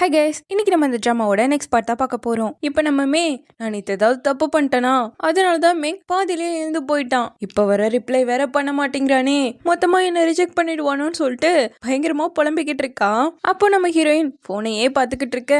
Hi guys, இன்னைக்கு நம்ம இந்த ட்ராமாவோட நெக்ஸ்ட் பார்ட் தான் பார்க்க போறோம். இப்போ நம்ம நான் நேற்று ஏதாவது தப்பு பண்ணிட்டேனா, அதனால தான் மேக் பாதியிலே எழுந்து போயிட்டான். இப்போ வர ரிப்ளை வேற பண்ண மாட்டேங்கிறானே, மொத்தமா என்ன ரிஜெக்ட் பண்ணிடுவானோன்னு சொல்லிட்டு பயங்கரமா புலம்பிக்கிட்டு இருக்கான். அப்போ நம்ம ஹீரோயின் போனையே பார்த்துக்கிட்டு இருக்க,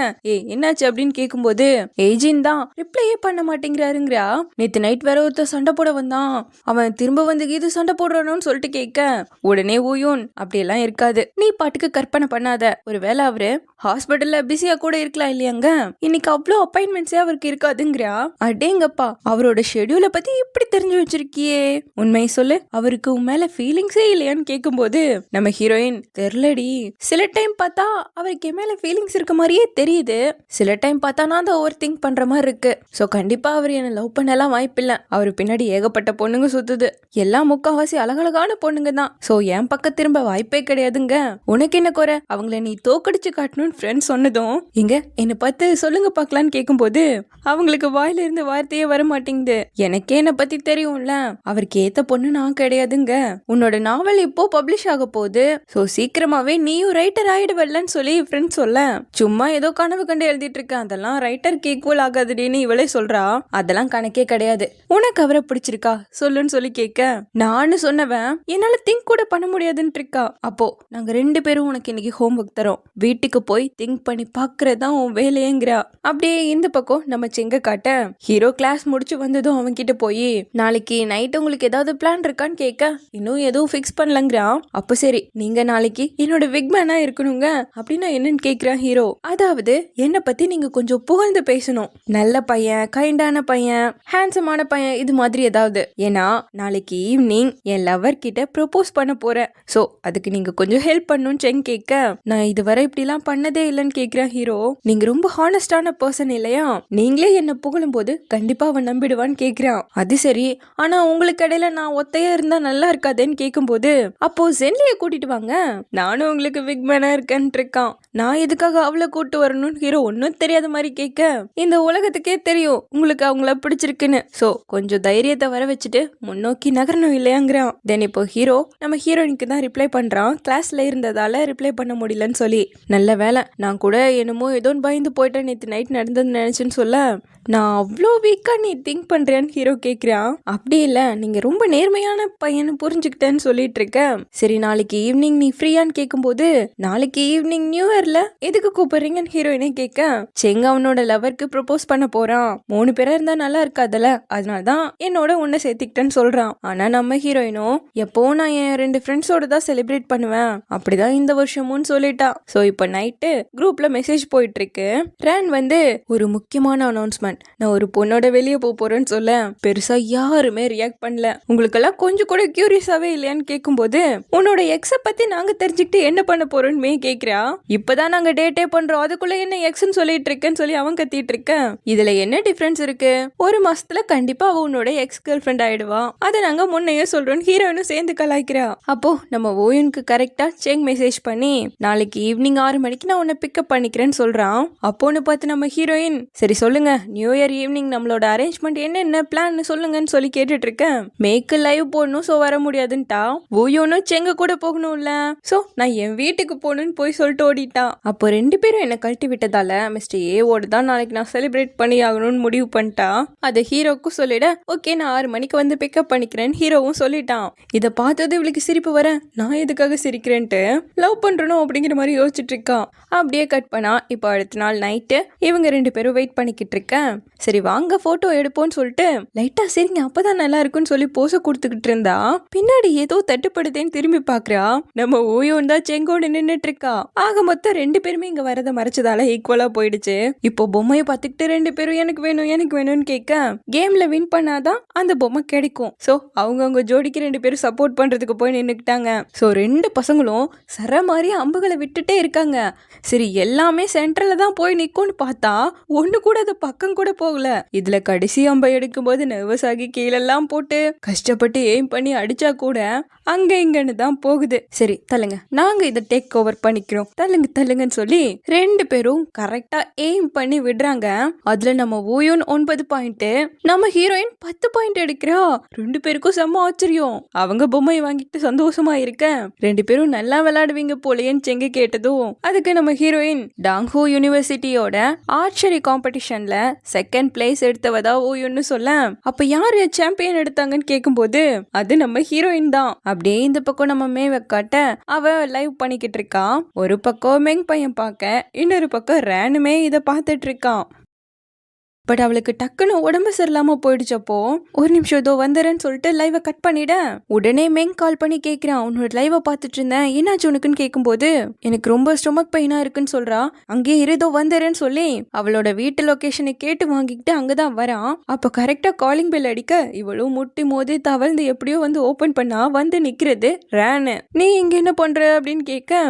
என்னாச்சு அப்படின்னு கேட்கும்போது ஏஜின் தான் ரிப்ளையே பண்ண மாட்டேங்கிறாருங்கிறா. நேற்று நைட் வேற ஒருத்தர் சண்டை போட வந்தான், அவன் திரும்ப வந்து இது சண்டை போடுறானோன்னு சொல்லிட்டு கேட்க, உடனே ஊயோன் அப்படியெல்லாம் இருக்காது, நீ பாட்டுக்கு கற்பனை பண்ணாத, ஒருவேளை அவரு ஹாஸ்பிட்டல் பிஸியா கூட இருக்கலாம் இல்லையாங்க, இன்னைக்கு அவ்வளோ அப்பாயின்மெண்ட்ஸே அவருக்கு இருக்காதுங்கிறா. அடேங்கப்பா, அவரோட ஷெட்யூலை பத்தி இப்படி தெரிஞ்சு வச்சிருக்கியே, உண்மையை சொல்லு, அவருக்கு உன் மேல ஃபீலிங்ஸே இல்லையான்னு கேட்கும்போது நம்ம ஹீரோயின் தெரியலடி, சில டைம் பார்த்தா அவருக்கு என் மேல ஃபீலிங்ஸ் இருக்க மாதிரியே தெரியுது, சில டைம் பார்த்தா நான் தான் ஓவர் திங்க் பண்ற மாதிரி இருக்கு. ஸோ கண்டிப்பா அவர் என்ன லவ் பண்ணலாம் வாய்ப்பில்லை, அவர் பின்னாடி ஏகப்பட்ட பொண்ணுங்க சுத்துது, எல்லாம் முக்காவாசி அழகழகான பொண்ணுங்க தான். ஸோ என் பக்கம் திரும்ப வாய்ப்பே கிடையாதுங்க, உனக்கு என்ன குறை, அவங்கள நீ தோக்கடிச்சு காட்டணும்னு ஃப்ரெண்ட்ஸ் சொன்னதும் இங்க என்ன பார்த்து சொல்லுங்க பாக்கலான்னு கேட்கும்போது அவங்களுக்கு வாயில இருந்து வார்த்தையே வர மாட்டேங்குது. எனக்கே என்ன பத்தி தெரியும்ல, அவருக்கு ஏத்த பொண்ணு நான் கிடையாதுங்க, உன்னோட நாவல் இப்போ பப்ளிஷ் ஆக போகுது, சோ சீக்கிரமாவே நீயும் ரைட்டர் ஆயிடுவல்லன்னு சொல்லி ஃப்ரெண்ட் சொல்ல, சும்மா ஏதோ கனவு கண்டு எழுதிட்டு இருக்க, அதெல்லாம் ரைட்டருக்கு ஈக்குவல் ஆகாதுன்னு இவளே சொல்றா. அதெல்லாம் கணக்கே கிடையாது, உனக்கு அவரை பிடிச்சிருக்கா சொல்லுன்னு சொல்லி கேட்க, நானு சொன்னவன் என்னால திங்க் கூட பண்ண முடியாதுன்னு இருக்கா. அப்போ நாங்க 2 பேரும் உனக்கு இன்னைக்கு ஹோம் ஒர்க் தரோம், வீட்டுக்கு போய் திங்க் பண்ணி பாக்குறதா உன் வேலையேங்கிறா. அப்படியே இந்த பக்கம் நம்ம செங்க காட்ட ஹீரோ கிளாஸ் முடிச்சு வந்ததும் அவன் கிட்ட போய் நாளைக்கு நைட் உங்களுக்கு ஏதாவது பிளான் இருக்கான்னு கேட்க, இன்னும் எதுவும் ஃபிக்ஸ் பண்ணலங்கிறா. அப்ப சரி, நீங்க நாளைக்கு என்னோட விக்மேனா இருக்கணுங்க அப்படின்னா என்னன்னு கேக்குறான் ஹீரோ. அதாவது என்ன பத்தி நீங்க கொஞ்சம் புகழ்ந்து பேசணும், நல்ல பையன், கைண்டான பையன், ஹேண்ட்ஸமான பையன், இது மாதிரி ஏதாவது. ஏன்னா நாளைக்கு ஈவினிங் என் லவர் கிட்ட ப்ரொபோஸ் பண்ண போறேன், சோ அதுக்கு நீங்க கொஞ்சம் ஹெல்ப் பண்ணணும்னு செங் கேட்க, நான் இதுவரை இப்படிலாம் பண்ணதே இல்லைன்னு கேக்குறேன் ஹீரோ. நீங்க ரொம்ப ஹானஸ்டான பர்சன் இல்லையா, நீங்களே என்ன புகழும் போது கண்டிப்பா அவன் நம்பிடுவான்னு கேக்குறான். அது சரி, ஆனா உங்களுக்கு இடையில நான் ஒத்தையா இருந்தா நல்லா இருக்காதேன்னு கேட்கும்போது, அப்போ ஜென்லிய கூட்டிட்டு வாங்க, நானும் உங்களுக்கு விக்மேனா இருக்கேன் இருக்கான். நான் எதுக்காக அவளை கூட்டு வரணும்னு ஹீரோ ஒன்னும் தெரியாத மாதிரி கேட்க, இந்த உலகத்துக்கே தெரியும் உங்களுக்கு அவங்கள பிடிச்சிருக்குன்னு, சோ கொஞ்சம் தைரியத்தை வர வச்சுட்டு முன்னோக்கி நகரணும் இல்லையாங்கிறான். தென் இப்போ ஹீரோ நம்ம ஹீரோயினுக்கு தான் ரிப்ளை பண்றான், கிளாஸ்ல இருந்ததால ரிப்ளை பண்ண முடியலன்னு சொல்லி. நல்ல வேலை, நான் கூட என்னமோ ஏதோ பயந்து போயிட்டேன், நேற்று நைட் நடந்ததுன்னு நினைச்சேன்னு சொல்ல, நான் அவ்வளோ வீக்கா நீ திங்க் பண்றேன்னு ஹீரோ கேட்குறான். அப்படி இல்லை, நீங்க ரொம்ப நேர்மையான பையனு புரிஞ்சுக்கிட்டேன்னு சொல்லிட்டு இருக்க. சரி, நாளைக்கு ஈவினிங் நீ ஃப்ரீயான்னு கேட்கும்போது, நாளைக்கு ஈவினிங் நியூ இயர்ல எதுக்கு கூப்பிடுறீங்கன்னு ஹீரோயினே கேட்க, செங்க அவனோட லவருக்கு ப்ரொபோஸ் பண்ண போறான், 3 பேரா இருந்தா நல்லா இருக்காதுல்ல, அதனாலதான் என்னோட உன்னை சேர்த்துக்கிட்டேன்னு சொல்றான். ஆனா நம்ம ஹீரோயினும் எப்போ நான் என் 2 ஃப்ரெண்ட்ஸோட தான் செலிப்ரேட் பண்ணுவேன், அப்படிதான் இந்த வருஷமும் சொல்லிட்டா. ஸோ இப்போ நைட்டு குரூப்ல மெசேஜ் போயிட்டு இருக்கு, ரேன் வந்து ஒரு முக்கியமான அனௌன்ஸ்மெண்ட், நான் ஒரு பொண்ணோட வெளியே போறேன்னு சொல்ல, பெருசா யாருமே ரியாக்ட் பண்ணல. உங்களுக்கெல்லாம் கொஞ்சம் கூட கியூரியஸாவே இல்லையான்னு கேட்கும்போது, உன்னோட எக்ஸ பத்தி நாங்க தெரிஞ்சுக்கிட்டு என்ன பண்ண போறோம்னு கேக்குறா. இப்பதான் நாங்க டேட்டே பண்றோம், அதுக்குள்ள என்ன எக்ஸ்ன்னு சொல்லிட்டு இருக்கேன்னு சொல்லி அவன் கத்திட்டு இருக்க. இதுல என்ன டிஃபரன்ஸ் இருக்கு, 1 மாசத்துல கண்டிப்பா அவ உன்னோட எக்ஸ் கேர்ள் ஃப்ரெண்ட் ஆயிடுவா, அதை நாங்க முன்னையே சொல்றோம் ஹீரோயினும் சேர்ந்து கலாய்க்கிறா. அப்போ நம்ம ஓயனுக்கு கரெக்டா செங் மெசேஜ் பண்ணி, நாளைக்கு ஈவினிங் 6 மணிக்கு நான் உன்னை பிக்கப் பண்ணிக்கிறேன்னு சொல்றான். அப்போன்னு பார்த்து நம்ம ஹீரோயின், சரி சொல்லுங்க, நியூ இயர் ஈவினிங் நம்மளோட அரேஞ்ச்மெண்ட் என்ன பிளான் சொல்லுங்கன்னு சொல்லி கேட்டுட்டு இருக்கேன். மேக்கு லைவ் போடணும், சோ வர முடியாதுன்ட்டா. ஓயோனும் செங்க கூட போகணும்ல, சோ நான் என் வீட்டுக்கு போகணும்னு போய் சொல்லிட்டு ஓடிட்டான். அப்போ 2 பேரும் என்ன கழட்டி விட்டதால மிஸ்டர் ஏவோட தான் நாளைக்கு நான் செலிப்ரேட் பண்ணி ஆகணும்னு முடிவு பண்ணிட்டா. அதை ஹீரோக்கும் சொல்லிட, ஓகே நான் 6 மணிக்கு வந்து பிக்கப் பண்ணிக்கிறேன்னு ஹீரோவும் சொல்லிட்டான். இதை பார்த்தது இவளுக்கு சிரிப்பு வர, நான் எதுக்காக சிரிக்கிறேன்ட்டு லவ் பண்றணும் அப்படிங்கிற மாதிரி யோசிச்சுட்டு இருக்கான். அப்படியே கட் பண்ணா இப்போ அடுத்த நாள் நைட்டு இவங்க 2 பேரும் வெயிட் பண்ணிக்கிட்டு இருக்கேன். சரி வாங்க போட்டோ எடுப்போம்னு சொல்லிட்டு லைட்டா சரிங்க அப்பதான் நல்லா இருக்குன்னு சொல்லி போச கொடுத்துக்கிட்டு இருந்தா, பின்னாடி ஏதோ தட்டுப்படுதேன்னு திரும்பி பாக்குறா. நம்ம ஓயோன் தான் செங்கோடு நின்னுட்டு இருக்கா. ஆக மொத்தம் 2 பேருமே இங்க வரத மறைச்சதால ஈக்குவலா போயிடுச்சு. இப்போ பொம்மையை பார்த்துக்கிட்டு 2 பேரும் எனக்கு வேணும்னு கேட்க, கேம்ல வின் பண்ணாதான் அந்த பொம்மை கிடைக்கும். சோ அவங்க ஜோடிக்கு 2 பேரும் சப்போர்ட் பண்றதுக்கு போய் நின்னுக்கிட்டாங்க. சோ 2 பசங்களும் சர மாதிரி அம்புகளை விட்டுட்டே இருக்காங்க. சரி எல்லாமே சென்டர்ல தான் போய் நிக்கும்னு பார்த்தா ஒண்ணு கூட அது பக்கம் கூட போகல. இதுல கடைசி அம்பை எடுக்கும் போது நர்வஸ் ஆகி கீழெல்லாம் போட்டு கஷ்டப்பட்டு எய்ம் பண்ணி அடிச்சா கூட அங்க இங்கன்னு தான் போகுது. சரி தள்ளுங்க, நாங்க இதை டேக் ஓவர் பண்ணிக்கிறோம், தள்ளுங்க தள்ளுங்கன்னு சொல்லி 2 பேரும் கரெக்டா எய்ம் பண்ணி விடுறாங்க. அதுல நம்ம ஓயோன் 9 பாயிண்ட், நம்ம ஹீரோயின் 10 பாயிண்ட் எடுக்கிறா. 2 பேருக்கும் செம்ம ஆச்சரியம். அவங்க பொம்மையை வாங்கிட்டு சந்தோஷமா இருக்க 2 பேரும் நல்லா விளையாடுவீங்க போலேன்னு செங்க கேட்டதும் அதுக்கு நம்ம ஹீரோயின் டாங்ஹூ யூனிவர்சிட்டியோட ஆர்ச்சரி காம்படிஷன்ல செகண்ட் பிளேஸ் எடுத்தவதா ஓயோன்னு சொல்ல, அப்ப யாரு சாம்பியன் எடுத்தாங்கன்னு கேட்கும்போது அது நம்ம ஹீரோயின் தான். அப்படியே இந்த பக்கம் நம்ம மேவ காட்ட அவ லைவ் பண்ணிக்கிட்டு இருக்கா. ஒரு பக்கம் மெங் பையன் பார்க்க, இன்னொரு பக்கம் ரேனுமே இதை பார்த்துட்டு இருக்கான். பட் அவளுக்கு டக்குன்னு உடம்பு சரியில்லாம போயிடுச்சப்போ ஒரு நிமிஷம் இதோ வந்துறேன்னு சொல்லிட்டு லைவை கட் பண்ணிட உடனே மெங் கால் பண்ணி கேட்கிறான், உன்னோட லைவை பார்த்துட்டு இருந்தேன், என்னாச்சு உனக்குன்னு கேட்கும்போது எனக்கு ரொம்ப ஸ்டொமக் பெயினா இருக்குன்னு சொல்றா. அங்கேயே இருதோ வந்துறேன்னு சொல்லி அவளோட வீட்டு லொகேஷனை கேட்டு வாங்கிக்கிட்டு அங்கதான் வரான். அப்ப கரெக்டா காலிங் பெல் அடிக்க இவளும் முட்டி மோதி தவழ்ந்து எப்படியோ வந்து ஓபன் பண்ணா வந்து நிக்கிறது ரேனு. நீ இங்க என்ன பண்ற அப்படின்னு கேட்க,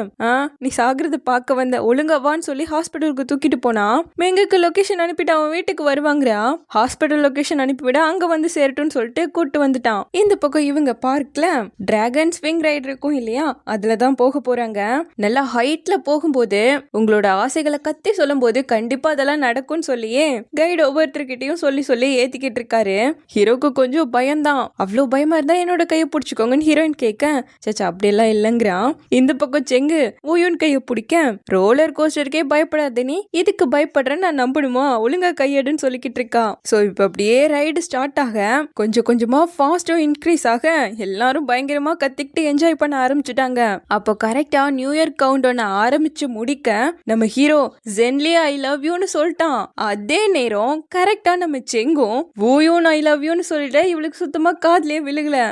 நீ சாகுறத பார்க்க வந்த, ஒழுங்கவான்னு சொல்லி ஹாஸ்பிட்டலுக்கு தூக்கிட்டு போனா மெங்குக்கு லொகேஷன் அனுப்பிட்டு அவன் வீட்டுக்கு வருவாங்கறா. ஹாஸ்பிட்டல் லொகேஷன் அனுப்பிவிட அங்க வந்து சேரட்டும்னு சொல்லிட்டு கூட்டு வந்துட்டான். இந்த பக்கம் இவங்க பார்க்ல டிராகன் ஸ்விங் ரைட் இருக்கும் இல்லையா, அதுலதான் போக போறாங்க. நல்லா ஹைட்ல போகும்போது உங்களோட ஆசைகளை கத்தி சொல்லும் போது கண்டிப்பா அதெல்லாம் நடக்கும்னு சொல்லியே கைடு ஒவ்வொருத்தர்கிட்டையும் சொல்லி சொல்லி ஏத்திக்கிட்டு இருக்காரு. ஹீரோக்கு கொஞ்சம் பயம்தான். அவ்வளவு பயமா இருந்தா என்னோட கையை பிடிச்சிக்கோங்கன்னு ஹீரோயின் கேட்க, சச்சா அப்படியெல்லாம் இல்லைங்கிறான். இந்த பக்கம் செங்கு ஊயோன் கையை பிடிக்க, ரோலர் கோஸ்டருக்கே பயப்படாத, நீ இதுக்கு பயப்படுறேன்னு நான் நம்பணுமா, ஒழுங்கா கையெடு சொல்லிக்கிட்டு இருக்கா. சோ இப்ப அப்படியே ரைடு ஸ்டார்ட் ஆக கொஞ்சம் கொஞ்சமா ஃபாஸ்டும் இன்க்ரீஸ் ஆக எல்லாரும் பயங்கரமா கத்திக்கிட்டு என்ஜாய் பண்ண ஆரம்பிச்சுட்டாங்க. அப்போ கரெக்டா நியூ இயர் கவுண்ட் ஒன்னு ஆரம்பிச்சு முடிக்க நம்ம ஹீரோ ஜென்லி ஐ லவ் யூன்னு சொல்லிட்டான். அதே நேரம் கரெக்டா நம்ம செங்கும் ஓயோன் ஐ லவ் யூன்னு சொல்லிட்டு இவளுக்கு சுத்தமா காதுலயே விழுகல.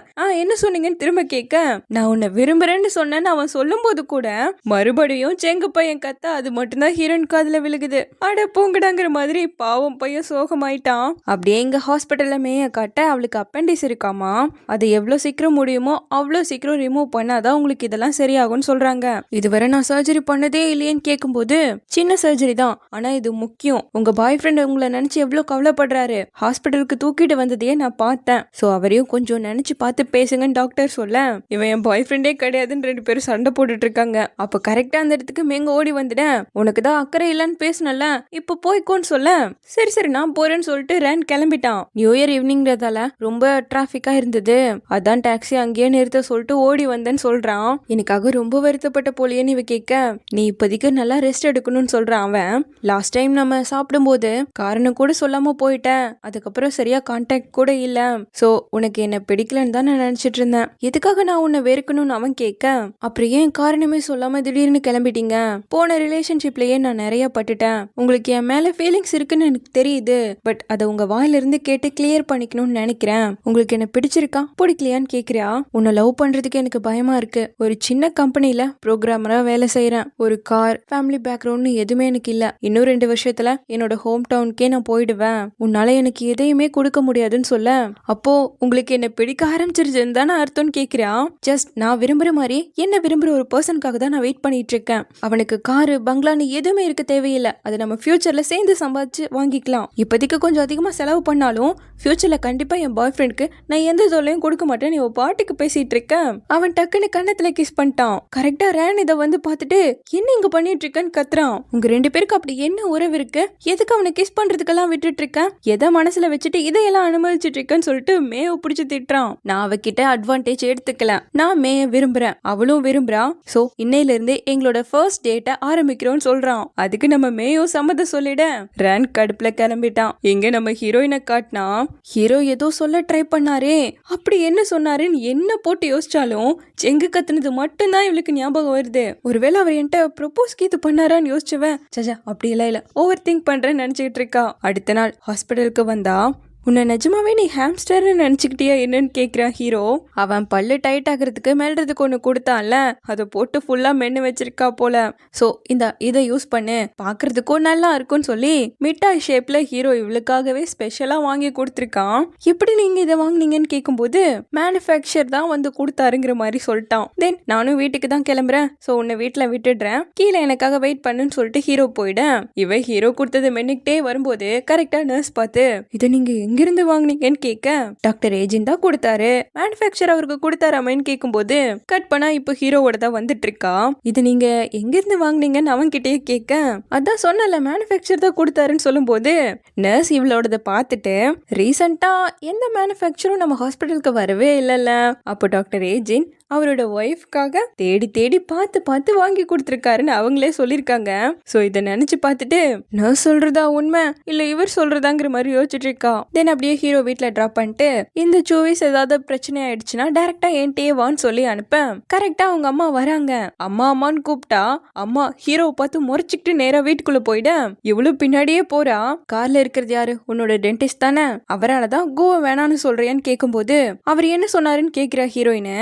என்ன சொன்னீங்கன்னு திரும்ப கேட்க, நான் உன்னை விரும்புறேன்னு சொன்னேன்னு அவன் சொல்லும் போது கூட மறுபடியும் செங்கு பையன் கத்த அது மட்டும்தான் ஹீரோயின் காதுல விழுகுது. அட போங்கடாங்கிற மாதிரி பாவம் பையன் சோகமாயிட்டான். அப்படியே எங்க ஹாஸ்பிட்டல்ல மேய காட்ட அவளுக்கு அப்பெண்டிஸ் இருக்காமா, அது எவ்வளவு சீக்கிரம் முடியுமோ அவ்வளவு சீக்கிரம் ரிமூவ் பண்ணாதான் உங்களுக்கு இதெல்லாம் சரியாகும்னு சொல்றாங்க. இதுவரை நான் சர்ஜரி பண்ணதே இல்லையேன்னு கேட்கும்போது சின்ன சர்ஜரி தான், ஆனா இது முக்கியம், உங்க பாய் ஃப்ரெண்ட் உங்களை நினைச்சு எவ்வளவு கவலைப்படுறாரு, ஹாஸ்பிட்டலுக்கு தூக்கிட்டு வந்ததையே நான் பார்த்தேன், சோ அவரையும் கொஞ்சம் நினைச்சு பார்த்து பேசுங்கன்னு டாக்டர் சொல்ல, இவன் என் பாய் ஃப்ரெண்டே கிடையாதுன்னு 2 பேரும் சண்டை போட்டுட்டு இருக்காங்க. அப்ப கரெக்டா அந்த இடத்துக்கு மேங்க ஓடி வந்துட்டேன், உனக்கு தான் அக்கறை இல்லைன்னு பேசணும்ல, இப்ப போய்க்கோன்னு சொல்ல, சரி சரி நான் போறேன்னு சொல்லிட்டு ரேன் கிளம்பிட்டான். நியூ இயர் ஈவினிங்கிறதால ரொம்ப டிராபிக்கா இருந்தது, அதான் டாக்ஸி அங்கேயே நிறுத்த சொல்லிட்டு ஓடி வந்தேன்னு சொல்றான். எனக்காக ரொம்ப வருத்தப்பட்ட போலியேன்னு இவ கேட்க, நீ இப்போதைக்கு நல்லா ரெஸ்ட் எடுக்கணும்னு சொல்றான் அவன். லாஸ்ட் டைம் நம்ம சாப்பிடும்போது காரணம் கூட சொல்லாம போயிட்டேன், அதுக்கப்புறம் சரியா கான்டாக்ட் கூட இல்ல, சோ உனக்கு என்ன பிடிக்கலன்னு தான் நான் நினைச்சிட்டு இருந்தேன், எதுக்காக நான் உன்னை வெறுக்கணும்னு அவன் கேட்க, அப்புறம் ஏன் காரணமே சொல்லாம திடீர்னு கிளம்பிட்டீங்க, போன ரிலேஷன்ஷிப்லயே நான் நிறைய பட்டுட்டேன், உங்களுக்கு என் மேல ஃபீலிங்ஸ் இருக்குன்னு எனக்கு தெரியுது, பட் அதை உங்க வாயிலிருந்து கேட்டு கிளியர் பண்ணிக்கணும்னு நினைக்கிறேன், உங்களுக்கு என்ன பிடிச்சிருக்கா பிடிக்கலையான்னு கேக்குறியா, உன்னை லவ் பண்றதுக்கு எனக்கு பயமா இருக்கு, ஒரு சின்ன கம்பெனில ப்ரோக்ராமரா வேலை செய்யறேன், ஒரு கார் ஃபேமிலி பேக்ரவுண்ட் எதுவுமே எனக்கு இல்ல, இன்னும் 2 வருஷத்துல என்னோட ஹோம் டவுனுக்கே நான் போயிடுவேன், உன்னால எனக்கு எதையுமே கொடுக்க முடியாதுன்னு சொல்ல, அப்போ உங்களுக்கு என்ன பிடிக்க ஆரம்பிச்சிருச்சுன்னு தானே அர்த்தம்னு கேக்குறியா, ஜஸ்ட் நான் விரும்புற மாதிரி என்ன விரும்புற ஒரு பர்சனுக்காக தான் நான் வெயிட் பண்ணிட்டு இருக்கேன், அவனுக்கு காரு பங்களான்னு எதுவுமே இருக்க தேவையில்லை, அதை நம்ம ஃபியூச்சர்ல சேர்ந்து சம்பாதிச்சு வாங்கிக்கலாம், இப்போதைக்கு கொஞ்சம் அதிகமா செலவு பண்ணாலும் ஃபியூச்சர்ல கண்டிப்பா என் பாய் ஃப்ரெண்டுக்கு நான் எந்த தொல்லையும் கொடுக்க மாட்டேன், நீ பாட்டுக்கு பேசிட்டு இருக்க. அவன் டக்குன்னு கண்ணத்துல கிஸ் பண்ணிட்டான். கரெக்டா ரேன் இதை வந்து பார்த்துட்டு என்ன இங்க பண்ணிட்டு இருக்கன்னு கத்துறான். உங்க 2 பேருக்கு அப்படி என்ன உறவு இருக்கு, எதுக்கு அவனை கிஸ் பண்றதுக்கெல்லாம் விட்டுட்டு இருக்க, எதை மனசுல வச்சுட்டு இதையெல்லாம் அனுமதிச்சுட்டு இருக்கன்னு சொல்லிட்டு மேய பிடிச்சு திட்டுறான். நான் அவகிட்ட அட்வான்டேஜ் எடுத்துக்கல, நான் மேய விரும்புறேன், அவளும் விரும்புறா, சோ இன்னையில இருந்து எங்களோட ஃபர்ஸ்ட் டேட்டை ஆரம்பிக்கிறோம்னு சொல்றான். அதுக்கு நம்ம மேயோ சம்மதம் சொல்லிட ரேன் கடுப்புல கிளம்பிட்டான். எங்க நம்ம ஹீரோயினை காட்டினா ஹீரோ ஏதோ சொல்ல ட்ரை பண்ணாரே, அப்படி என்ன சொன்னாருன்னு என்ன போட்டு யோசிச்சாலும் செங்கு கத்துனது மட்டும்தான் இவளுக்கு ஞாபகம் வருது. ஒருவேளை அவர் என்கிட்ட ப்ரொபோஸ் கீது பண்ணாரான்னு யோசிச்சுவேன். சஜா அப்படி எல்லாம் இல்ல, ஓவர் திங்க் பண்றேன்னு நினைச்சுக்கிட்டு இருக்கா. அடுத்த நாள் ஹாஸ்பிட்டலுக்கு வந்தா, உன்னை நிஜமாவே நீ ஹாம்ஸ்டர்னு நினைச்சுக்கிட்டியா என்னன்னு கேட்கிறான் ஹீரோ. அவன் பல்லு டைட் ஆகிறதுக்கு மெல்றதுக்கு ஒன்று கொடுத்தான்ல, அதை போட்டு ஃபுல்லா மென்னு வச்சிருக்கா போல. சோ இதை யூஸ் பண்ணு, பாக்குறதுக்கும் நல்லா இருக்கும்னு சொல்லி மிட்டாய் ஷேப்ல ஹீரோ இவளுக்காகவே ஸ்பெஷலா வாங்கி கொடுத்துருக்கான். எப்படி நீங்க இதை வாங்கினீங்கன்னு கேட்கும்போது மேனுஃபேக்சர் தான் வந்து கொடுத்தாருங்கிற மாதிரி சொல்லிட்டான். தென் நானும் வீட்டுக்கு தான் கிளம்புறேன், சோ உன்னை வீட்டுல விட்டுடுறேன், கீழே எனக்காக வெயிட் பண்ணுன்னு சொல்லிட்டு ஹீரோ போயிட, இவ ஹீரோ கொடுத்தது மென்னுக்கிட்டே வரும்போது கரெக்டா நர்ஸ் பார்த்து, இதை நீங்க எங்கிருந்து வாங்குனீங்கன்னு கேட்க டாக்டர் ஏஜென்ட் தான் கொடுத்தாரு, மேனுஃபேக்சர் அவருக்கு கொடுத்தாராமேன்னு கேட்கும்போது கட் பண்ணா இப்போ ஹீரோவோட தான் வந்துட்டு இருக்கா. இது நீங்க எங்கிருந்து வாங்குனீங்கன்னு அவன் கிட்டயே கேட்க அதான் சொன்னல மேனுஃபேக்சர் தான் கொடுத்தாருன்னு சொல்லும்போது நர்ஸ் இவளோடத பார்த்துட்டு ரீசெண்டா எந்த மேனுஃபேக்சரும் நம்ம ஹாஸ்பிட்டலுக்கு வரவே இல்லைல்ல. அப்போ டாக்டர் ஏஜென்ட் அவரோட ஒய்ஃப்காக தேடி தேடி பார்த்து பார்த்து வாங்கி கொடுத்துருக்காருன்னு அவங்களே சொல்லியிருக்காங்க. ஸோ இதை நினைச்சு பார்த்துட்டு நான் சொல்றதா உண்மை இல்ல இவர் சொல்றதாங்கிற மாதிரி யோசிச்சுட்டு இருக்கா. தென் அப்படியே ஹீரோ வீட்டில் ட்ராப் பண்ணிட்டு இந்த சூவிஸ் ஏதாவது பிரச்சனை ஆயிடுச்சுன்னா டேரக்டா என்கிட்டயே வான்னு சொல்லி அனுப்ப கரெக்டா அவங்க அம்மா வராங்க. அம்மா அம்மான்னு கூப்பிட்டா அம்மா ஹீரோவை பார்த்து முறைச்சிக்கிட்டு நேரா வீட்டுக்குள்ள போயிட இவ்வளவு பின்னாடியே போறா. கார்ல இருக்கிறது யாரு? உன்னோட டென்டிஸ்ட் தானே, அவராலதான் கோவா வேணான்னு சொல்றியான்னு கேட்கும்போது அவர் என்ன சொன்னாருன்னு கேட்கிறா ஹீரோயினு.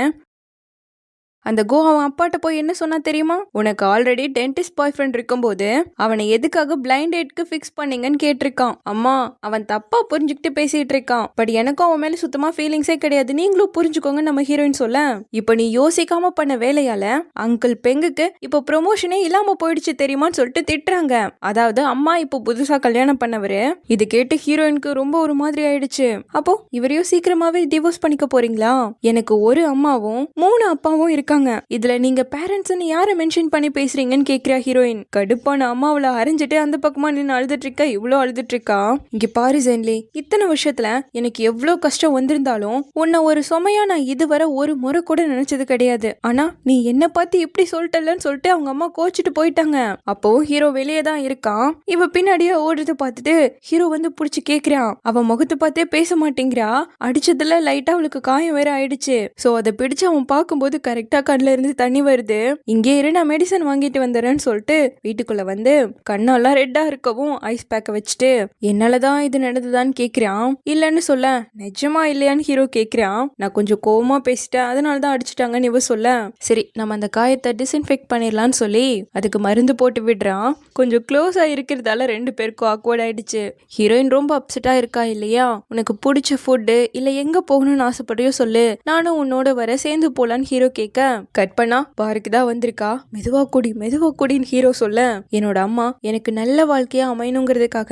அந்த கோ அவன் அப்பாட்ட போய் என்ன சொன்னா தெரியுமா, உனக்கு ஆல்ரெடி டென்டிஸ்ட் பாய் ஃப்ரெண்ட் இருக்கும்போது அவனை எதுக்காக பிளைண்ட் டேட்க்கு ஃபிக்ஸ் பண்ணீங்கன்னு கேட்டிருக்கான். அம்மா அவன் தப்பா புரிஞ்சுக்கிட்டு பேசிட்டு இருக்கான், பட் எனக்கும் அவன் மேல சுத்தமா ஃபீலிங்ஸே கிடையாது, நீங்களும் புரிஞ்சுக்கோங்க நம்ம ஹீரோயின் சொல்ல. இப்ப நீ யோசிக்காம பண்ண வேலையால அங்கிள் பெங்குக்கு இப்போ ப்ரொமோஷனே இல்லாம போயிடுச்சு தெரியுமான்னு சொல்லிட்டு திட்டுறாங்க. அதாவது அம்மா இப்போ புதுசா கல்யாணம் பண்ணவரு. இது கேட்டு ஹீரோயினுக்கு ரொம்ப ஒரு மாதிரி ஆயிடுச்சு. அப்போ இவரையும் சீக்கிரமாவே டிவோர்ஸ் பண்ணிக்க போறீங்களா? எனக்கு ஒரு அம்மாவும் 3 அப்பாவும் இருக்காங்க, இதுல நீங்க பேரண்ட்ஸ்னு யார மென்ஷன் பண்ணி பேசுறீங்கன்னு கேக்குறா ஹீரோயின். கடுப்பான அம்மாவள அரைஞ்சிட்டு அந்த பக்கமா நின்று அழுதுட்டு இருக்கா. இவ்வளோ அழுதுட்டு இருக்கா. இங்க பாரு ஜென்லி, இத்தனை வருஷத்துல எனக்கு எவ்வளவு கஷ்டம் வந்திருந்தாலும் உன்னை ஒரு சுமையா நான் இதுவரை ஒரு முறை கூட நினைச்சது கிடையாது. ஆனா நீ என்ன பார்த்து இப்படி சொல்லிட்டலன்னு சொல்லிட்டு அவங்க அம்மா கோச்சிட்டு போயிட்டாங்க. அப்போ ஹீரோ வெளியே தான் இருக்கான். இவ பின்னாடியே ஓடுறத பார்த்துட்டு ஹீரோ வந்து புடிச்சு கேக்குறான். அவன் முகத்தை பார்த்தே பேச மாட்டேங்கிறா. அடிச்சதுல லைட்டா அவளுக்கு காயம் வேற ஆயிடுச்சு. சோ அதை பிடிச்சு அவன் பார்க்கும்போது கரெக்டா கண்ணுல இருந்து தண்ணி வருது. இங்கே இரு நான் மெடிசன் வாங்கிட்டு வந்துடுறேன்னு சொல்லிட்டு வீட்டுக்குள்ள வந்து கண்ணெல்லாம் ரெட்டா இருக்கவும் ஐஸ் பேக்க வச்சுட்டு என்னாலதான் இது நடந்ததான்னு கேக்குறான். இல்லன்னு சொல்ல நிஜமா இல்லையான்னு ஹீரோ கேக்குறான். நான் கொஞ்சம் கோவமா பேசிட்டேன், அதனாலதான் அடிச்சுட்டாங்கன்னு இவ சொல்ல சரி நம்ம அந்த காயத்தை டிஸ்இன்ஃபெக்ட் பண்ணிடலான்னு சொல்லி அதுக்கு மருந்து போட்டு விடுறான். கொஞ்சம் க்ளோஸா இருக்கிறதால 2 பேருக்கும் ஆக்வர்ட் ஆயிடுச்சு. ஹீரோயின் ரொம்ப அப்செட்டா இருக்கா இல்லையா. உனக்கு பிடிச்ச ஃபுட்டு இல்ல எங்க போகணும்னு ஆசைப்படியோ சொல்லு, நானும் உன்னோட வர சேர்ந்து போலான்னு ஹீரோ கேட்க கட் பண்ணா பாருக்கு தான் வந்திருக்கா. மெதுவா குடின்னு ஹீரோ சொல்ல என்னோட அம்மா எனக்கு நல்ல வாழ்க்கையா அமையணுங்கிறதுக்காக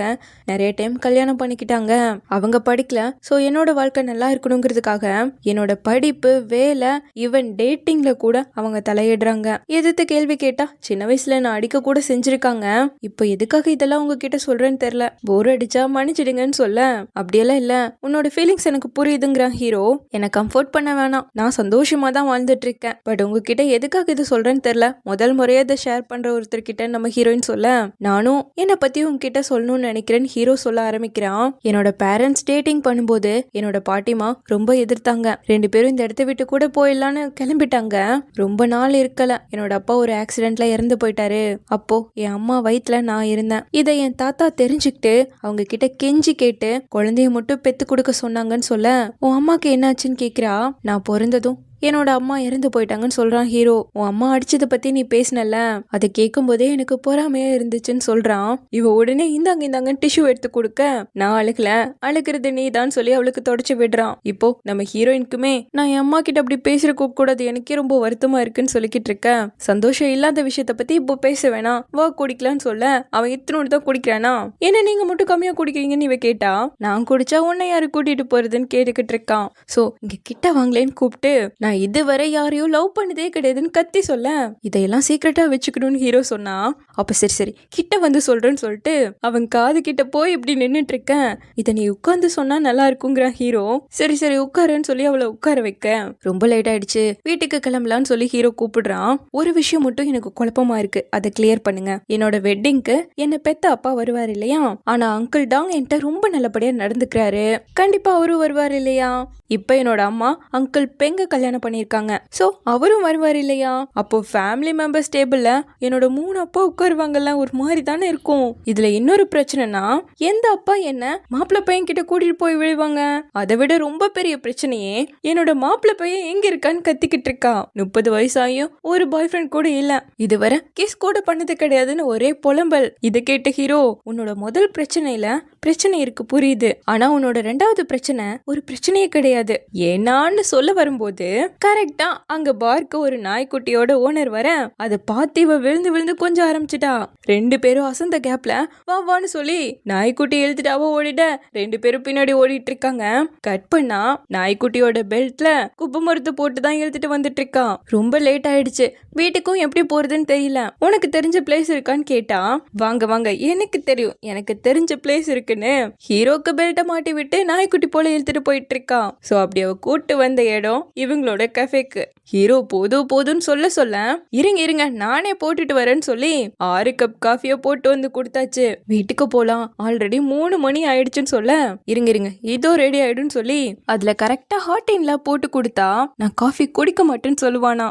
நிறைய டைம் கல்யாணம் பண்ணிக்கிட்டாங்க. அவங்க படிக்கல, சோ என்னோட வாழ்க்கை நல்லா இருக்கணுங்கிறதுக்காக என்னோட படிப்பு வேலை ஈவன் டேட்டிங்ல கூட அவங்க தலையிடுறாங்க. எதிர்த்து கேள்வி கேட்டா சின்ன வயசுல நான் அடிக்க கூட செஞ்சிருக்காங்க. இப்போ எதுக்காக இதெல்லாம் உங்ககிட்ட சொல்றேன்னு தெரியல, போர் அடிச்சா மன்னிச்சிடுங்கன்னு சொல்ல அப்படியெல்லாம் இல்ல உன்னோட ஃபீலிங்ஸ் எனக்கு புரியுதுங்கிறான் ஹீரோ. எனக்கு கம்ஃபர்ட் பண்ண வேணாம், நான் சந்தோஷமா தான் வாழ்ந்துட்டு இருக்கேன், பட் உங்ககிட்ட எதுக்காக இது சொல்றேன்னு தெரியல, முதல் முறையா இதை ஷேர் பண்ற ஒருத்தர்கிட்ட நம்ம ஹீரோயின் சொல்ல நானும் என்னை பத்தி உங்ககிட்ட சொல்லணும்னு நினைக்கிறேன்னு ஹீரோ சொல்ல ஆரம்பிக்கிறான். என்னோட பேரண்ட்ஸ் டேட்டிங் பண்ணும்போது என்னோட பாட்டிமா ரொம்ப எதிர்த்தாங்க. 2 பேரும் இந்த இடத்த விட்டு கூட போயிடலான்னு கிளம்பிட்டாங்க. ரொம்ப நாள் இருக்கல, என்னோட அப்பா ஒரு ஆக்சிடென்ட்ல இறந்து போயிட்டாரு. அப்போ என் அம்மா வயிற்றுல நான் இருந்தேன். இதை என் தாத்தா தெரிஞ்சுக்கிட்டு அவங்க கிட்ட கெஞ்சி கேட்டு குழந்தைய மட்டும் பெத்து கொடுக்க சொன்னாங்கன்னு சொல்ல உன் அம்மாக்கு என்னாச்சுன்னு கேக்குறா. நான் பிறந்ததும் என்னோட அம்மா இறந்து போயிட்டாங்கன்னு சொல்றான் ஹீரோ. உன் அம்மா அடிச்சதை பத்தி நீ பேசினல, அதை கேட்கும் போதே எனக்கு பொறாமையா இருந்துச்சுன்னு சொல்றான். இவ உடனே இந்தாங்க டிஷ்யூ எடுத்து கொடுக்க நான் அழுகல, அழுகிறது நீ தான் சொல்லி அவளுக்கு தொடச்சு விடுறான். இப்போ நம்ம ஹீரோயினுக்குமே நான் என் அம்மா கிட்ட அப்படி பேசுற கூடாது, எனக்கே ரொம்ப வருத்தமா இருக்குன்னு சொல்லிக்கிட்டு இருக்க. சந்தோஷம் இல்லாத விஷயத்த பத்தி இப்போ பேச வேணாம், வா குடிக்கலான்னு சொல்ல அவன் இத்தனோடு தான் குடிக்கிறானா. என்ன நீங்க மட்டும் கம்மியா குடிக்கிறீங்கன்னு இவ கேட்டா நான் குடிச்சா உன்னை யாரு கூட்டிட்டு போறதுன்னு கேட்டுக்கிட்டு இருக்கான். சோ இங்க கிட்ட வாங்கலேன்னு கூப்பிட்டு நான் இதுவரை யாரையும் லவ் பண்ணதே கிடையாதுன்னு கத்தி சொல்ல இதையெல்லாம் சீக்கிரட்டா வச்சுக்கணும்னு ஹீரோ சொன்னா. அப்ப சரி கிட்ட வந்து சொல்றேன்னு சொல்லிட்டு அவன் காது கிட்ட போய் இப்படி நின்னுட்டு இருக்கேன். இதை நீ உட்கார்ந்து சொன்னா நல்லா இருக்குங்கிறான் ஹீரோ. சரி உட்காருன்னு சொல்லி அவளை உட்கார வைக்க ரொம்ப லேட் ஆயிடுச்சு, வீட்டுக்கு கிளம்பலான்னு சொல்லி ஹீரோ கூப்பிடுறான். ஒரு விஷயம் மட்டும் எனக்கு குழப்பமா இருக்கு, அதை கிளியர் பண்ணுங்க. என்னோட வெட்டிங்க்கு என்ன பெத்த அப்பா வருவார் இல்லையா, ஆனா அங்கிள் டாங் என்கிட்ட ரொம்ப நல்லபடியா நடந்துக்கிறாரு, கண்டிப்பா அவரும் வருவார் இல்லையா. இப்ப என்னோட அம்மா அங்கிள் பெங்க கல்யாணம் பண்ணிருக்காங்க, சோ அவரும் வருவார் இல்லையா. அப்போ ஃபேமிலி மெம்பர்ஸ் டேபிள்ல என்னோட 3 அப்பா உட்காருவாங்கல்ல, ஒரு மாதிரி தானே இருக்கும். இதுல இன்னொரு பிரச்சனைனா எந்த அப்பா என்ன மாப்பிள்ளை பையன் கிட்ட கூட்டிட்டு போய் விழுவாங்க. அதை விட ரொம்ப பெரிய பிரச்சனையே என்னோட மாப்பிள்ளை பையன் எங்க இருக்கான்னு கத்திக்கிட்டு இருக்கா. 30 வயசாயும் ஒரு பாய் ஃப்ரெண்ட் கூட இல்ல, இதுவரை கிஸ் கூட பண்ணது கிடையாதுன்னு ஒரே புலம்பல். இதை கேட்ட ஹீரோ உன்னோட முதல் பிரச்சனையில பிரச்சனை இருக்கு புரியுது. ஆனா உன்னோட ரெண்டாவது பிரச்சனை ஒரு பிரச்சனையே கிடையாது. ஏன்னான்னு சொல்ல வரும்போது கரெக்டா அங்க பார்க்கு ஒரு நாய்க்குட்டியோட ஓனர் வர அதை பார்த்து இவ விழுந்து விழுந்து கொஞ்சம் ஆரம்பிச்சிட்டா. 2 பேரும் அசந்த கேப்ல வா வான்னு சொல்லி நாய்க்குட்டி எழுத்துட்டாவோ ஓடிட 2 பேரும் பின்னாடி ஓடிட்டு இருக்காங்க. கட் பண்ணா நாய்க்குட்டியோட பெல்ட்ல குப்பை மரத்தை போட்டுதான் எழுத்துட்டு வந்துட்டு இருக்கான். ரொம்ப லேட் ஆயிடுச்சு, வீட்டுக்கும் எப்படி போறதுன்னு தெரியல, உனக்கு தெரிஞ்ச பிளேஸ் இருக்கான்னு கேட்டா வாங்க வாங்க எனக்கு தெரியும், எனக்கு தெரிஞ்ச பிளேஸ் இருக்குன்னு ஹீரோக்கு பெல்ட்டை மாட்டி விட்டு நாய்க்குட்டி போல இழுத்துட்டு போயிட்டு இருக்கான். சோ அப்படி அவ கூட்டு வந்த இடம் இவங்களோட கஃபேக்கு. ஹீரோ போதும்னு சொல்ல இருங்க நானே போட்டுட்டு வரேன்னு சொல்லி 6 கப் காஃபிய போட்டு வந்து கொடுத்தாச்சு. வீட்டுக்கு போலாம், ஆல்ரெடி 3 மணி ஆயிடுச்சுன்னு சொல்ல இருங்க இதோ ரெடி ஆயிடுன்னு சொல்லி அதுல கரெக்டா ஹாட் இன்லாம் போட்டு கொடுத்தா நான் காஃபி குடிக்க மாட்டேன்னு சொல்லுவானா.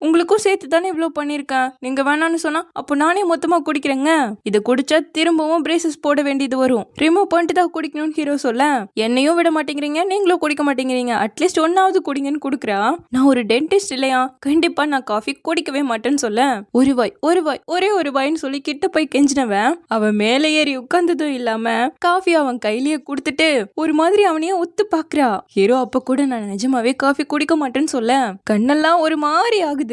உங்களுக்கும் சேர்த்து தானே இவ்வளோ பண்ணியிருக்கேன், நீங்க வேணான்னு சொன்னா அப்போ நானே மொத்தமா குடிக்கிறேங்க. இதை குடிச்சா திரும்பவும் பிரேசஸ் போட வேண்டியது வரும், ரிமூவ் பண்ணிட்டு தான் குடிக்கணும்னு ஹீரோ சொல்ல என்னையும் விட மாட்டேங்கிறீங்க, நீங்களும் குடிக்க மாட்டேங்கிறீங்க, அட்லீஸ்ட் ஒன்னாவது குடிங்கன்னு குடுக்குறா. நான் ஒரு டென்டிஸ்ட் இல்லையா, கண்டிப்பா நான் காஃபி குடிக்கவே மாட்டேன்னு சொல்ல ஒரு வாய் ஒரே ஒரு வாய்ன்னு சொல்லி கிட்ட போய் கெஞ்சினவன் அவன் மேலே ஏறி உட்கார்ந்ததும் இல்லாம காஃபி அவன் கையிலேயே கொடுத்துட்டு ஒரு மாதிரி அவனையே ஒத்து பாக்குறா. ஹீரோ அப்ப கூட நான் நிஜமாவே காஃபி குடிக்க மாட்டேன்னு சொல்ல கண்ணெல்லாம் ஒரு மாதிரி ஆகுது.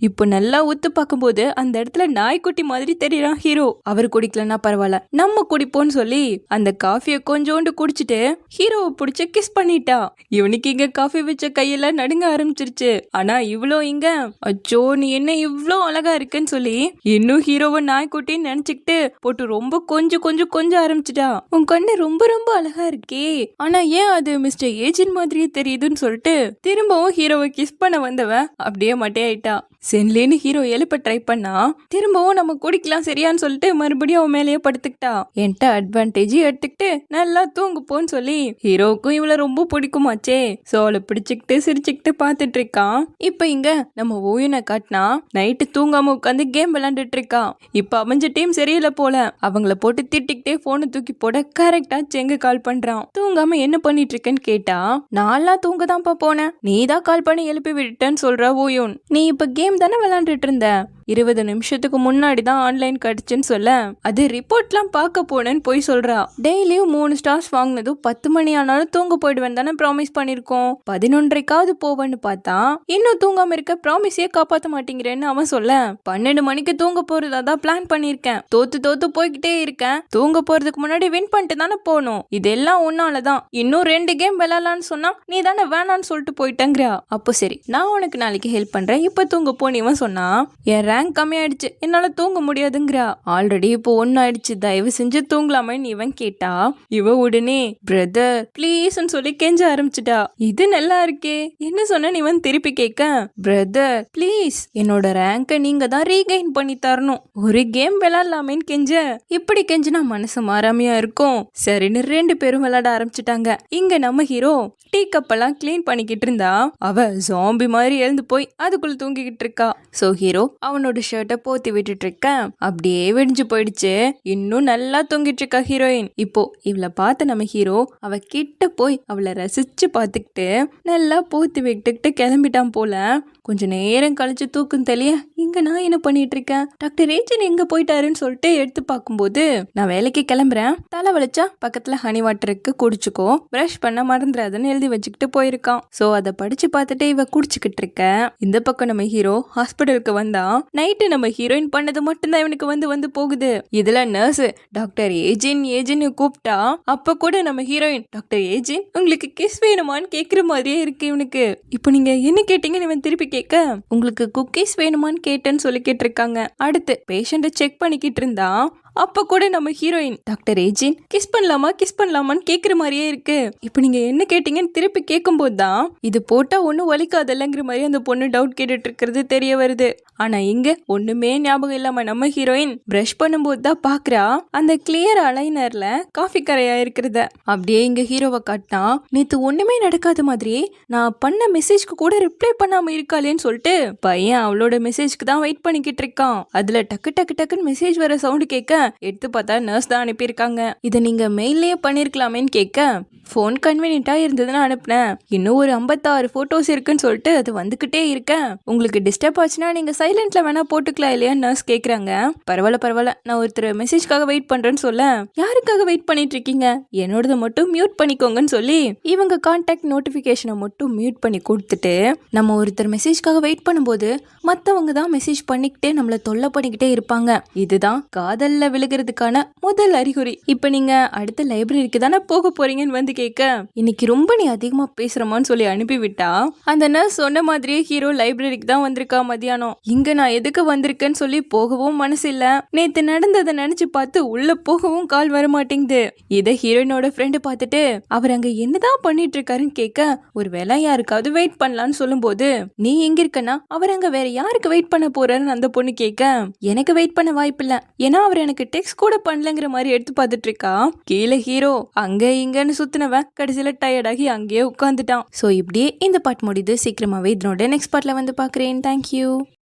இப்போ நல்லா ஒத்து பார்க்கும்போது அந்த இடத்துல நாய்க்குட்டி மாதிரி தெரியறான் ஹீரோ. அவர் குடிக்கலன்னா பரவாயில்ல நம்ம குடிப்போம்னு சொல்லி அந்த காஃபியை கொஞ்சோண்டு குடிச்சிட்டு ஹீரோவை பிடிச்ச கிஸ் பண்ணிட்டா. இவனுக்கு இங்க காஃபி வச்ச கையெல்லாம் நடுங்க ஆரம்பிச்சிருச்சு. ஆனா இவ்வளோ இங்க அச்சோ நீ என்ன இவ்வளோ அழகா இருக்குன்னு சொல்லி இன்னும் ஹீரோவை நாய்க்குட்டின்னு நினைச்சுக்கிட்டு போட்டு ரொம்ப கொஞ்சம் ஆரம்பிச்சிட்டா. உன் கண்ணு ரொம்ப அழகா இருக்கே, ஆனா ஏன் அது மிஸ்டர் ஏஜென்ட் மாதிரியே தெரியுதுன்னு சொல்லிட்டு திரும்பவும் ஹீரோவை கிஸ் பண்ண வந்தவ அப்படியே மட்டையாயிட்டா. சென்லேன்னு ஹீரோ எழுப்ப ட்ரை பண்ணா திரும்பவும் நம்ம குடிக்கலாம் சரியான்னு சொல்லிட்டு மறுபடியும் அவன் மேலேயே படுத்துக்கிட்டா. என்கிட்ட அட்வான்டேஜ் எடுத்துக்கிட்டு நல்லா தூங்கு போன்னு சொல்லி ஹீரோவுக்கும் இவள ரொம்ப பிடிக்குமாச்சே. சோ அவளை பிடிச்சுக்கிட்டு சிரிச்சுக்கிட்டு பாத்துட்டு இருக்கான். இப்ப இங்க நம்ம ஓயுனை காட்டினா நைட்டு தூங்காம உட்காந்து கேம் விளையாண்டுட்டு இருக்கான். இப்ப அமைஞ்ச டீம் சரியில்லை போல, அவங்கள போட்டு திட்டிக்கிட்டே போனை தூக்கி போட கரெக்டா செங்கு கால் பண்றான். தூங்காம என்ன பண்ணிட்டு இருக்கேன்னு கேட்டா நான்லாம் தூங்கதான்ப்பா போனேன், நீதான் கால் பண்ணி எழுப்பி விட்டேன்னு சொல்றா ஓயோன். நீ இப்ப கேம் தானே விளையாண்டுட்டு இருந்த, 20 நிமிஷத்துக்கு முன்னாடி தான் ஆன்லைன் கிடைச்சுன்னு சொல்ல அது ரிப்போர்ட்லாம் பார்க்க போனேன்னு போய் சொல்றா. டெய்லியும் 3 ஸ்டார்ஸ் வாங்கினதும் 10 மணி ஆனாலும் தூங்க போயிடுவேன் தானே ப்ராமிஸ் பண்ணிருக்கோம், 11:30க்காவது போவேன்னு பார்த்தா இன்னும் தூங்காம இருக்க, ப்ராமிஸே காப்பாற்ற மாட்டேங்கிறேன்னு அவன் சொல்ல 12 மணிக்கு தூங்க போறதா தான் பிளான் பண்ணிருக்கேன், தோத்து போய்கிட்டே இருக்கேன், தூங்க போறதுக்கு முன்னாடி வின் பண்ணிட்டு தானே போகணும், இதெல்லாம் உன்னாலதான், இன்னும் 2 கேம் விளையாடலான்னு சொன்னா நீ தானே வேணான்னு சொல்லிட்டு போயிட்டேங்கிறா. அப்போ சரி நான் உனக்கு நாளைக்கு ஹெல்ப் பண்றேன், இப்ப தூங்க போனிவன் சொன்னா என் ரேங்க் கம்மியாயிடுச்சு என்னால தூங்க முடியாதுங்கிறா. ஆல்ரெடி இப்போ 1 ஆயிடுச்சு, தயவு செஞ்சு தூங்கலாமேன்னு இவன் கேட்டா இவ உடனே பிரதர் ப்ளீஸ்ன்னு சொல்லி கெஞ்ச ஆரம்பிச்சுட்டா. இது நல்லா இருக்கே, என்ன சொன்ன இவன் திருப்பி கேட்க பிரதர் ப்ளீஸ் என்னோட ரேங்கை நீங்க தான் ரீகெயின் பண்ணி தரணும், ஒரு கேம் விளையாடலாமேன்னு கெஞ்ச இப்படி கெஞ்சினா மனசு மாறாமையா இருக்கும். சரின்னு 2 பேரும் விளையாட ஆரம்பிச்சுட்டாங்க. இங்க நம்ம ஹீரோ டீ கப்பெல்லாம் கிளீன் பண்ணிக்கிட்டு இருந்தா அவ ஜாம்பி மாதிரி எழுந்து போய் அதுக்குள்ள தூங்கிக்கிட்டு இருக்கா. சோ ஹீரோ அவனோட ஷர்ட்டை போத்தி விட்டுட்டு இருக்க அப்படியே வெடிஞ்சு போயிடுச்சு. இன்னும் நல்லா தூங்கிட்டு இருக்கா ஹீரோயின். இப்போ இவளை பார்த்த நம்ம ஹீரோ அவ கிட்ட போய் அவளை ரசிச்சு பார்த்துக்கிட்டு நல்லா போத்தி விட்டுக்கிட்டு கிளம்பிட்டான் போல. கொஞ்ச நேரம் கழிச்சு தூக்கம் தெளிய இங்க நான் என்ன பண்ணிட்டு இருக்கேன், டாக்டர் ஏஜென்ட் எங்க போயிட்டாருன்னு சொல்லிட்டு எடுத்து பார்க்கும்போது நான் வேலைக்கு கிளம்புறேன், தலை வலிச்சா பக்கத்துல ஹனி வாட்டருக்கு குடிச்சுக்கோ, பிரஷ் பண்ண மறந்துடாதுன்னு எழுதி வச்சுக்கிட்டு போயிருக்கான். சோ அதை படிச்சு பார்த்துட்டு இவ குடிச்சுக்கிட்டு இருக்க. இந்த பக்கம் நம்ம ஹீரோ ஹாஸ்பிட்டலுக்கு வந்தா நைட்டு நம்ம ஹீரோயின் பண்ணது மட்டும்தான் இவனுக்கு வந்து போகுது. இதுல நர்ஸ் டாக்டர் ஏஜென்ட் கூப்பிட்டா அப்ப கூட நம்ம ஹீரோயின் டாக்டர் ஏஜென்ட் உங்களுக்கு கிஸ் வேணுமான்னு கேக்குற மாதிரியே இருக்கு இவனுக்கு. இப்போ நீங்க என்ன கேட்டீங்கன்னு இவன் திருப்பி கேட்க உங்களுக்கு குக்கீஸ் வேணுமான்னு கேட்டேன்னு சொல்லி கேட்டிருக்காங்க. அடுத்து பேஷண்ட்டை செக் பண்ணிக்கிட்டு இருந்தா அப்ப கூட நம்ம ஹீரோயின் டாக்டர் ஏஜென்ட் கிஸ் பண்ணலாமான்னு கேக்குற மாதிரியே இருக்கு. இப்ப நீங்க என்ன கேட்டீங்கன்னு திருப்பி கேட்கும் போதுதான் இது போட்டா ஒன்னும் வலிக்காதல்லங்கிற மாதிரி அந்த பொண்ணு டவுட் கேட்டுட்டு இருக்கிறது தெரிய வருது. ஆனா இங்க ஒண்ணுமே ஞாபகம் இல்லாம நம்ம ஹீரோயின் பிரஷ் பண்ணும்போது தான் பாக்குறா அந்த கிளியர் அலைனர்ல காஃபி கரையா இருக்கிறத. அப்படியே இங்க ஹீரோவை காட்டினா நேத்து ஒண்ணுமே நடக்காத மாதிரி நான் பண்ண மெசேஜ்க்கு கூட ரிப்ளை பண்ணாம இருக்காளேன்னு சொல்லிட்டு பையன் அவளோட மெசேஜ்க்கு தான் வெயிட் பண்ணிக்கிட்டு இருக்கான். அதுல டக்குன்னு மெசேஜ் வர சவுண்ட் கேட்க எடுத்து பார்த்தா நர்ஸ் தான் அனுப்பியிருக்காங்க. இதை நீங்க மெயிலே பண்ணிருக்கலாமேன்னு கேட்க போன் கன்வீனியன்ட்டா இருந்ததுன்னு அனுப்புனேன், இன்னும் ஒரு 56 போட்டோஸ் இருக்குன்னு சொல்லிட்டு அது வந்துகிட்டே இருக்கேன், உங்களுக்கு டிஸ்டர்ப் ஆச்சுன்னா நீங்க சைலண்ட்ல வேணா போட்டுக்கலாம் இல்லையா நர்ஸ் கேக்குறாங்க. பரவாயில்ல நான் ஒருத்தர் மெசேஜ்க்காக வெயிட் பண்றேன்னு சொல்ல, யாருக்காக வெயிட் பண்ணிட்டு இருக்கீங்க, என்னோடத மட்டும் மியூட் பண்ணிக்கோங்கன்னு சொல்லி இவங்க கான்டாக்ட் நோட்டிபிகேஷனை மட்டும் மியூட் பண்ணி கொடுத்துட்டு, நம்ம ஒருத்தர் மெசேஜ்க்காக வெயிட் பண்ணும்போது மத்தவங்க தான் மெசேஜ் பண்ணிக்கிட்டே நம்மள தொல்லை பண்ணிக்கிட்டே இருப்பாங்க. இதுதான் காதல்ல விழுகிறதுக்கான முதல் அறிகுறி. இப்ப நீங்க அடுத்த லைப்ரரிக்கு தானே போக போறீங்கன்னு வந்து கேட்க, இன்னைக்கு ரொம்ப நீ அதிகமா பேசுறமான்னு சொல்லி அனுப்பிவிட்டா, அந்த நர்ஸ் சொன்ன மாதிரியே ஹீரோ லைப்ரரிக்கு தான் வந்திருக்கா மதியானம். இங்க நான் எதுக்கு வந்திருக்கேன்னு சொல்லி போகவும் மனசு இல்ல, நேத்து நடந்ததை நினைச்சு பார்த்து உள்ள போகவும் கால் வர மாட்டேங்குது. இதை ஹீரோயினோட ஃப்ரெண்டு பார்த்துட்டு அவர் அங்க என்னதான் பண்ணிட்டு இருக்காருன்னு கேட்க, ஒருவேளை யாருக்காவது வெயிட் பண்ணலான்னு சொல்லும் போது, நீ எங்க இருக்கனா அவர் அங்க வேற யாருக்கு வெயிட் பண்ண போறாருன்னு அந்த பொண்ணு கேட்க, எனக்கு வெயிட் பண்ண வாய்ப்பு இல்ல, ஏன்னா அவர் எனக்கு டெக்ஸ்ட் கூட பண்ணலங்கிற மாதிரி எடுத்து பார்த்துட்டு இருக்கா. கீழே ஹீரோ அங்க இங்கன்னு சுத்தினவன் கடைசியில டயர்டாகி அங்கேயே உட்காந்துட்டான். சோ இப்படியே இந்த பாட் முடியுது. சீக்கிரமாவே இதனோட நெக்ஸ்ட் பார்ட்ல வந்து பாக்குறேன். தேங்க்யூ.